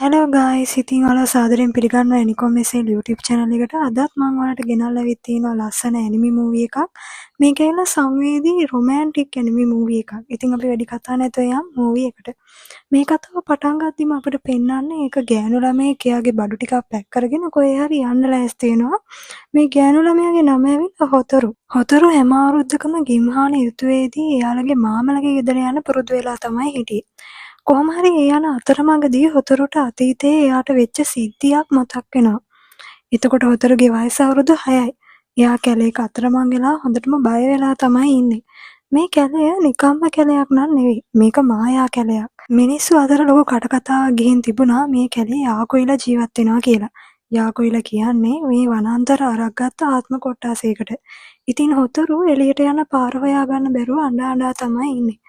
Hello guys, ඉතින් ඔයාලා සාදරයෙන් පිළිගන්නවා ඇනිකොම් මෙසේල් YouTube channel එකට. අදත් මම ඔයාලට ගෙනල්ලා ඇවිත් තියෙනවා ලස්සන ඇනිමි මූවී එකක්. මේක ඇවිල්ලා සංවේදී රොමැන්ටික් ඇනිමි මූවී එකක්. ඉතින් අපි වැඩි කතා නැතුව යමු මූවී එකට. මේ කතාව පටන් ගද්දිම අපිට පෙන්වන්නේ ඒක ගෑනු ළමයෙක් එයාගේ බඩු ටිකක් පැක් කරගෙන කොහේ හරි යන්න ලෑස්ති වෙනවා. මේ ගෑනු ළමයාගේ නම ඇවිල්ලා හොතරු. හොතරු හැම අවුරුද්දකම ගිම්හාන ඍතුවේදී එයාලගේ මාමලගේ ගෙදර යන්න පුරුදු වෙලා තමයි හිටියේ. කොහොම හරි ඒ යන අතරමඟදී හොතරුට අතීතයේ එයාට වෙච්ච සිද්ධියක් මතක් වෙනවා. එතකොට හොතරුගේ වයස අවුරුදු 6යි. එයා කැලේක අතරමං වෙලා හොඳටම බය වෙලා තමයි ඉන්නේ. මේ කැලය නිකම්ම කැලයක් නන් නෙවෙයි. මේක මායා කැලයක්. මිනිස්සු අතර ලොකු කටකතාවක් ගිහින් තිබුණා මේ කැලේ යාකොයිලා ජීවත් වෙනවා කියලා. යාකොයිලා කියන්නේ මේ වනාන්තර අරක් ගත්ත ආත්ම කොට්ටාසයකට. ඉතින් හොතරු එළියට යන පාර හොයාගන්න බැරුව අඬ අඬා තමයි ඉන්නේ.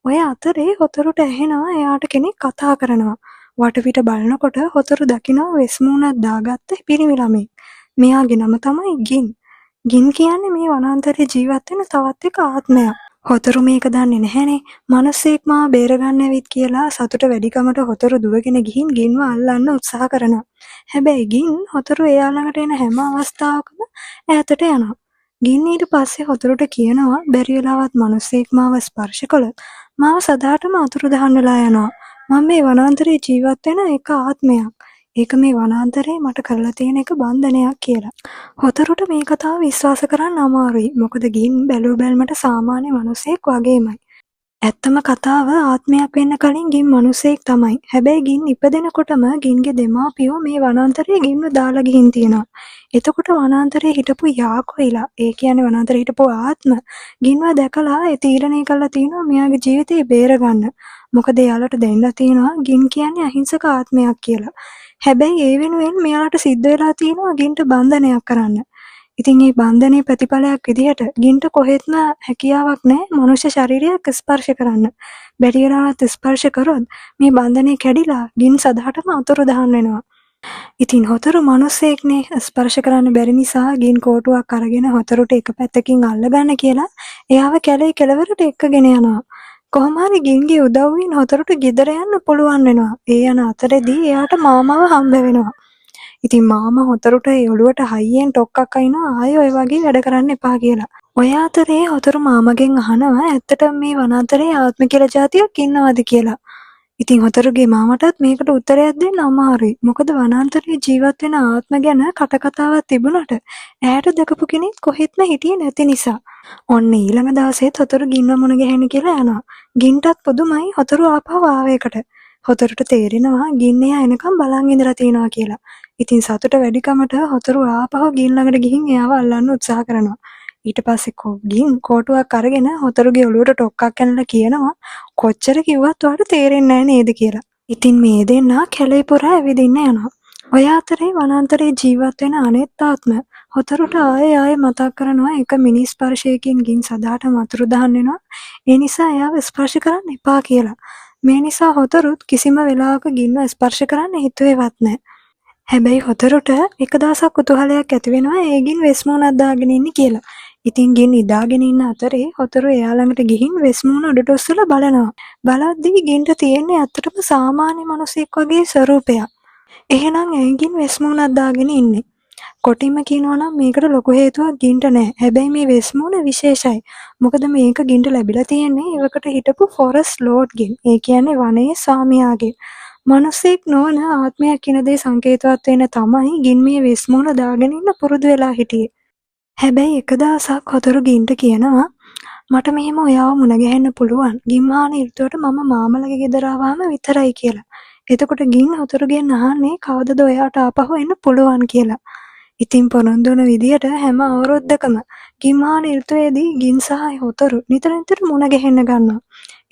ඔය අතරේ හොතරුට ඇහෙනවා එයාට කෙනෙක් කතා කරනවා. වටපිට බලනකොට හොතරු දකිනවා වෙස් මූණක් දාගත්ත පිරිමි ළමෙක්. මෙයාගේ නම තමයි ගින්. ගින් කියන්නේ මේ වනාන්තරයේ ජීවත් වෙන තවත් එක ආත්මයක්. හොතරු මේක දන්නේ නැහැනේ. මිනිස්සෙක් මාව බේරගන්න ඇවිත් කියලා සතුට වැඩිකමට හොතරු දුවගෙන ගිහින් ගින්ව අල්ලන්න උත්සාහ කරනවා. හැබැයි ගින් හොතරු එයා ළඟට එන හැම අවස්ථාවකම ඈතට යනවා. ගින් ඊට පස්සේ හොතරුට කියනවා බැරි වෙලාවත් මිනිස්සෙක් මාව ස්පර්ශ කළොත් මාව සදාටම අතුරුදහන් වෙලා යනවා. මම මේ වනාන්තරයේ ජීවත් වෙන එක ආත්මයක්. ඒක මේ වනාන්තරේ මට කරලා තියෙන එක බන්ධනයක් කියලා. හොතරුට මේ කතාව විශ්වාස කරන්න අමාරුයි. මොකද ගින් බැලූ බැල්මට සාමාන්‍ය මිනිසෙක් වගේමයි. ඇත්තම කතාව ආත්මයක් වෙන්න කලින් ගින් මිනිසෙක් තමයි. හැබැයි ගින් ඉපදෙනකොටම ගින්ගේ දෙමාපියෝ මේ වනාන්තරයේ ගින්ව දාලා ගිහින් තියෙනවා. එතකොට වනාන්තරයේ හිටපු යාකොයිලා, ඒ කියන්නේ වනාන්තරයේ හිටපු ආත්ම ගින්ව දැකලා ඒ තීරණය කළා තියෙනවා මෙයාගේ ජීවිතේ බේරගන්න. මොකද එයාලට දැනලා තියෙනවා ගින් කියන්නේ අහිංසක ආත්මයක් කියලා. හැබැයි ඒ වෙනුවෙන් මෙයාලට සිද්ධ වෙලා තියෙනවා ගින්ට බන්ධනයක් කරන්න. ඉතින් මේ බන්ධනයේ ප්‍රතිඵලයක් විදිහට ගින්ට කොහෙත්ම හැකියාවක් නැහැ මනුෂ්‍ය ශරීරයක් ස්පර්ශ කරන්න. බැරි වෙලාවත් ස්පර්ශ කරොත් මේ බන්ධනය කැඩිලා ගින් සදාටම අතුරුදහන් වෙනවා. ඉතින් හොතරු මිනිස්සෙක්නේ ස්පර්ශ කරන්න බැරි නිසා ගින් කෝටුවක් අරගෙන හොතරුට එක පැත්තකින් අල්ලගන්න කියලා එයාව කැලේ කෙළවරට එක්කගෙන යනවා. කොහොම හරි ගින්ගේ උදව්වෙන් හොතරුට ගෙදර යන්න පුළුවන් වෙනවා. ඒ යන අතරේදී එයාට මාමාව හම්බ වෙනවා. ඉතින් මාමා හොතරුට ඒ ඔළුවට හයියෙන් ටොක්ක්ක් අයිනවා ආයෙ ඔය වගේ වැඩ කරන්න එපා කියලා. ඔය අතරේ හොතරු මාමගෙන් අහනවා ඇත්තටම මේ වනාන්තරේ ආත්ම කියලා જાතියක් ඉන්නවද කියලා. ඉතින් හොතරුගේ මාමටත් මේකට උත්තරයක් දෙන්න අමාරුයි. මොකද වනාන්තරයේ ජීවත් වෙන ආත්ම ගැන කටකතාවක් තිබුණට ඈට දැකපු කෙනෙක් කොහෙත්ම හිටියේ නැති නිසා. ඔන්න ඊළඟ දවසේත් හොතරු ගින්ව මුණ ගැහෙන්න කියලා යනවා. ගින්ටත් පුදුමයි හොතරු ආපහු ආවේකට. හොතරුට තේරෙනවා ගින්න එයා එනකම් බලන් ඉඳලා තියෙනවා කියලා. ඉතින් සතුට වැඩිකමට හොතරු ආපහු ගින් ළඟට ගිහින් එයාව අල්ලන්න උත්සාහ කරනවා. ඊට පස්සේ ගින් කෝටුවක් අරගෙන හොතරුගේ ඔළුවට ටොක්ක්ක් කනලා කියනවා කොච්චර කිව්වත් ඔයාලට තේරෙන්නේ නැහැ නේද කියලා. ඉතින් මේ දෙන්නා කැලේ පුරා ඇවිදින්න යනවා. ඔය අතරේ වනාන්තරයේ ජීවත් වෙන අනෙත් ආත්ම හොතරුට ආයෙ මතක් කරනවා එක මිනිස් ස්පර්ශයකින් ගින් සදාටම අතුරුදහන් වෙනවා. ඒ නිසා එයාව ස්පර්ශ කරන්න එපා කියලා. මේ නිසා හොතරුත් කිසිම වෙලාවක ගින්ව ස්පර්ශ කරන්න හිතුවේවත් නැහැ. හැබැයි හොතරුට එක දවසක් කුතුහලයක් ඇති වෙනවා ඒ ගින් වෙස් මූණක් දාගෙන ඉන්නේ කියලා. ඉතින් ගින් ඉදාගෙන ඉන්න අතරේ හොතරු එයා ළඟට ගිහින් වෙස් මූණ උඩට ඔස්සලා බලනවා. බලද්දී ගින්ට තියෙන්නේ ඇත්තටම සාමාන්‍ය මිනිසෙක් වගේ ස්වරූපයක්. එහෙනම් ඇයි ගින් වෙස් මූණක් දාගෙන ඉන්නේ? කොටින්ම කියනවා නම් මේකට ලොකු හේතුවක් ගින්ට නැහැ. හැබැයි මේ වෙස් මූණ විශේෂයි. මොකද මේක ගින්ට ලැබිලා තියෙන්නේ එවකට හිටපු ෆොරස්ට් ලෝඩ්ගෙන්. ඒ කියන්නේ වනයේ ස්වාමියාගෙන්. මිනිසෙක් නොවන ආත්මයක් කියන දේ සංකේතවත් වෙන තමයි ගින් මේ වෙස් මූණ දාගෙන ඉන්න පුරුදු වෙලා හිටියේ. හැබැයි එක දවසක් හොතරු ගින්ට කියනවා මට මෙහෙම ඔයාව මුණ ගැහෙන්න පුළුවන්. ගිම්හාන ඍතුවට මම මාමලගේ ගෙදර ආවම විතරයි කියලා. එතකොට ගින් හොතරුගෙන් අහන්නේ කවදද ඔයාට ආපහු එන්න පුළුවන් කියලා. ඉතින් පොරොන්දු වෙන විදියට හැම අවුරුද්දකම ගිම්හාන ඍතුවේදී ගින් සහ හොතරු නිතර මුණ ගැහෙන්න ගන්නවා.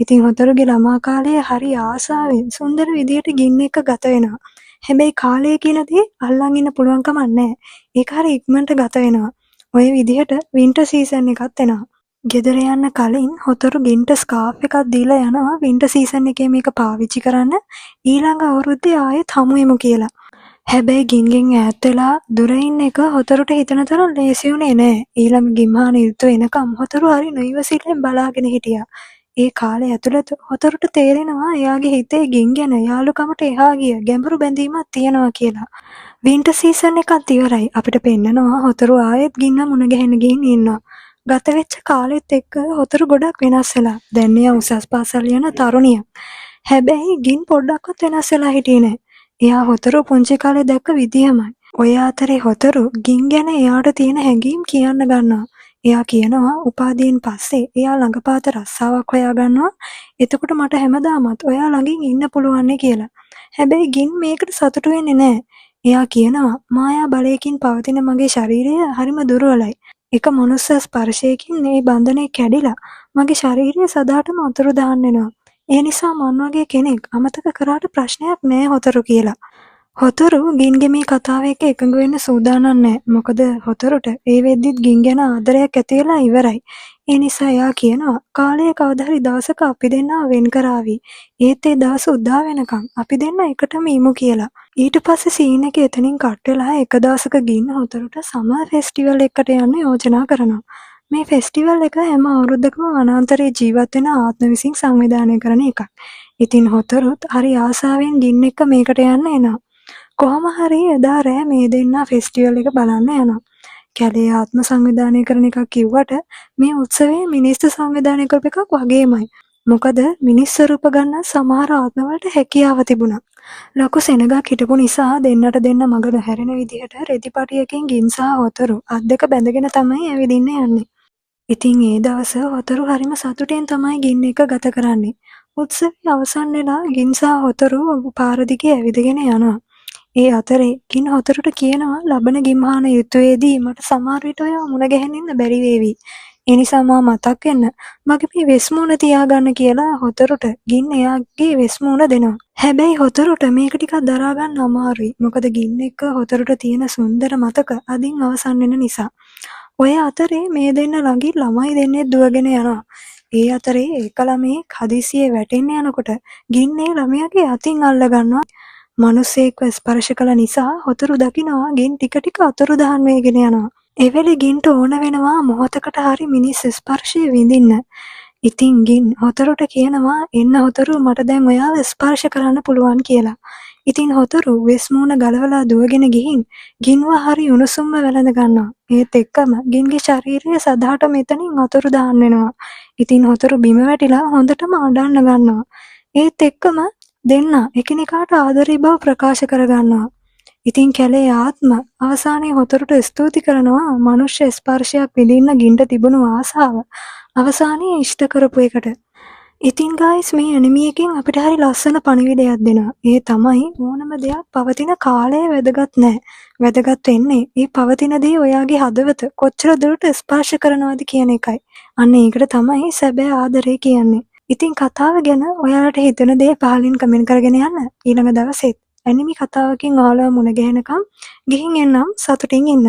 ඉතින් හොතරුගේ ළමා කාලය හරි ආසාවෙන් සුන්දර විදියට ගින් එක ගත වෙනවා. හැබැයි කාලය කියන දේ අල්ලන් ඉන්න පුළුවන් කමක් නැහැ. ඒක හරි ඉක්මනට ගත වෙනවා. ඔය විදිහට වින්ටර් සීසන් එකත් එනවා. ගෙදර යන්න කලින් හොතරු ගින්ට ස්කාර්ෆ් එකක් දීලා යනවා වින්ටර් සීසන් එකේ මේක පාවිච්චි කරන්න ඊළඟ අවුරුද්දේ ආයෙත් හමු වෙමු කියලා. හැබැයි ගින්ගෙන් ඈත් වෙලා දුර ඉන්න එක හොතරුට හිතන තරම් ලේසි වුණේ නෑ. ඊළඟ ගිම්හාන ඍතුව එනකම් හොතරු හරි නොඉවසිල්ලෙන් බලාගෙන හිටියා. ඒ කාලය ඇතුළත හොතරුට තේරෙනවා එයාගේ හිතේ ගින් ගැන යාළුකමට එහා ගිය ගැඹුරු බැඳීමක් තියෙනවා කියලා. වින්ටර් සීසන් එකත් ඉවරයි. අපිට පෙන්නනවා හොතරු ආයෙත් ගින්න මුණ ගැහෙන ගිහින් ඉන්නවා. ගත වෙච්ච කාලෙත් එක්ක හොතරු ගොඩක් වෙනස් වෙලා. දැන් එයා උසස් පාසල් යන තරුණියක්. හැබැයි ගින් පොඩ්ඩක්වත් වෙනස් වෙලා හිටියේ නෑ. එයා හොතරු පුංචි කාලේ දැක්ක විදියමයි. ඔය අතරේ හොතරු ගින් ගැන එයාට තියෙන හැඟීම් කියන්න ගන්නවා. එයා කියනවා උපාධියෙන් පස්සේ එයා ළඟපාත රස්සාවක් හොයාගන්නවා. එතකොට මට හැමදාමත් ඔයා ළඟින් ඉන්න පුළුවන් කියලා. හැබැයි ගින් මේකට සතුටු වෙන්නේ නෑ. එයා කියනවා මායා බලයකින් පවතින මගේ ශරීරය හරිම දුර්වලයි. එක මනුස්ස ස්පර්ශයකින් මේ බන්ධනය කැඩිලා මගේ ශරීරය සදාටම අතුරුදහන් වෙනවා. ඒ නිසා මන් වගේ කෙනෙක් අමතක කරාට ප්‍රශ්නයක් නෑ හොතරු කියලා. හොතරු ගින්ගේ මේ කතාව එක්ක එකඟ වෙන්න සූදානම් නෑ. මොකද හොතරුට ඒ වෙද්දිත් ගින් ගැන ආදරයක් ඇති වෙලා ඉවරයි. ඒ නිසා එයා කියනවා කාලය කවදා හරි දවසක අපි දෙන්නා වෙන් කරાવી. ඒත් ඒ දවස උදා වෙනකන් අපි දෙන්න එකටම ඉමු කියලා. ඊට පස්සේ සීන් එක එතනින් කට් වෙලා එක දවසක ගින් හොතරුට සමර් ෆෙස්ටිවල් එකකට යන්න යෝජනා කරනවා. මේ ෆෙස්ටිවල් එක හැම අවුරුද්දකම වනාන්තරයේ ජීවත් වෙන ආත්ම විසින් සංවිධානය කරන එකක්. ඉතින් හොතරුත් හරි ආසාවෙන් ගින් එක්ක මේකට යන්න එනවා. කොහොම හරි එදා රෑ මේ දෙන්නා ෆෙස්ටිවල් එක බලන්න යනවා. කැලේ ආත්ම සංවිධානය කරන එකක් කිව්වට මේ උත්සවයේ මිනිස්සු සංවිධානය කරපු එකක් වගේමයි. මොකද මිනිස් ස්වරූප ගන්න සමහර ආත්මවලට හැකියාව තිබුණා. ලොකු සෙනගක් හිටපු නිසා දෙන්නට දෙන්න මඟ නොහැරෙන විදිහට රෙදිපටියකින් ගින් සහ හොතරු අත් දෙක බැඳගෙන තමයි ඇවිදින්න යන්නේ. ඉතින් ඒ දවස හොතරු හරිම සතුටෙන් තමයි ගින් එක ගත කරන්නේ. උත්සවය අවසන් වෙලා ගින් සහ හොතරු පාර දිගේ ඇවිදගෙන යනවා. ඒ අතරේ ගින් හොතරුට කියනවා ලබන ගිම්හාන යුද්ධයේදී මට සමහර විට ඔයා මුණ ගැහෙන්න බැරි වේවි. ඒ නිසා මා මතක් වෙන්න මගේ මේ වෙස් මූණ තියාගන්න කියලා හොතරුට ගින් එයාගේ වෙස් මූණ දෙනවා. හැබැයි හොතරුට මේක ටිකක් දරා ගන්න අමාරුයි. මොකද ගින් එක්ක හොතරුට තියෙන සුන්දර මතක අදින් අවසන් වෙන නිසා. ඔය අතරේ මේ දෙන්න ළඟින් ළමයි දෙන්නෙක් දුවගෙන යනවා. ඒ අතරේ එක ළමයෙක් හදිසියේ වැටෙන්න යනකොට ගින් ඒ ළමයාගේ අතින් අල්ල ගන්නවා. මිනිස්සෙක්ව ස්පර්ශ කළ නිසා හොතරු දකිනවා ගින් ටික ටික අතුරුදහන් වෙගෙන යනවා. එවෙලේ ගින්ට ඕන වෙනවා මොහොතකට හරි මිනිස් ස්පර්ශය විඳින්න. ඉතින් ගින් හොතරුට කියනවා එන්න හොතරු මට දැන් ඔයාව ස්පර්ශ කරන්න පුළුවන් කියලා. ඉතින් හොතරු වෙස් මූණ ගලවලා දුවගෙන ගිහින් ගින්ව හරි උණුසුම්ම වැළඳ ගන්නවා. ඒත් එක්කම ගින්ගේ ශරීරය සදාට මෙතනින් අතුරුදහන් වෙනවා. ඉතින් හොතරු බිම වැටිලා හොඳටම අඬන්න ගන්නවා. ඒත් එක්කම දෙන්න එකිනෙකාට ආදරේ බව ප්‍රකාශ කරගන්නවා. ඉතින් කැලේ ආත්ම අවසානයේ හොතරුට ස්තුති කරනවා මනුෂ්‍ය ස්පර්ශයක් විඳින්න ගින්ට තිබුණු ආසාව අවසානයේ ඉෂ්ට කරපු එකට. ඉතින් ගයිස් මේ ඇනිමි එකෙන් අපිට හරි ලස්සන පණිවිඩයක් දෙනවා. ඒ තමයි ඕනම දෙයක් පවතින කාලය වැදගත් නෑ. වැදගත් වෙන්නේ ඒ පවතින දේ ඔයාගේ හදවත කොච්චර දුරට ස්පර්ශ කරනවද කියන එකයි. අන්න ඒකට තමයි සැබෑ ආදරේ කියන්නේ. ඉතින් කතාව ගැන ඔයාලට හිතෙන දේ පහලින් කමෙන්ට් කරගෙන යන්න. ඊළඟ දවසෙත් ඇනිමි කතාවකින් ඔයාලව මුණ ගැහෙනකම් ගිහින් එන්නම් සතුටින් ඉන්න.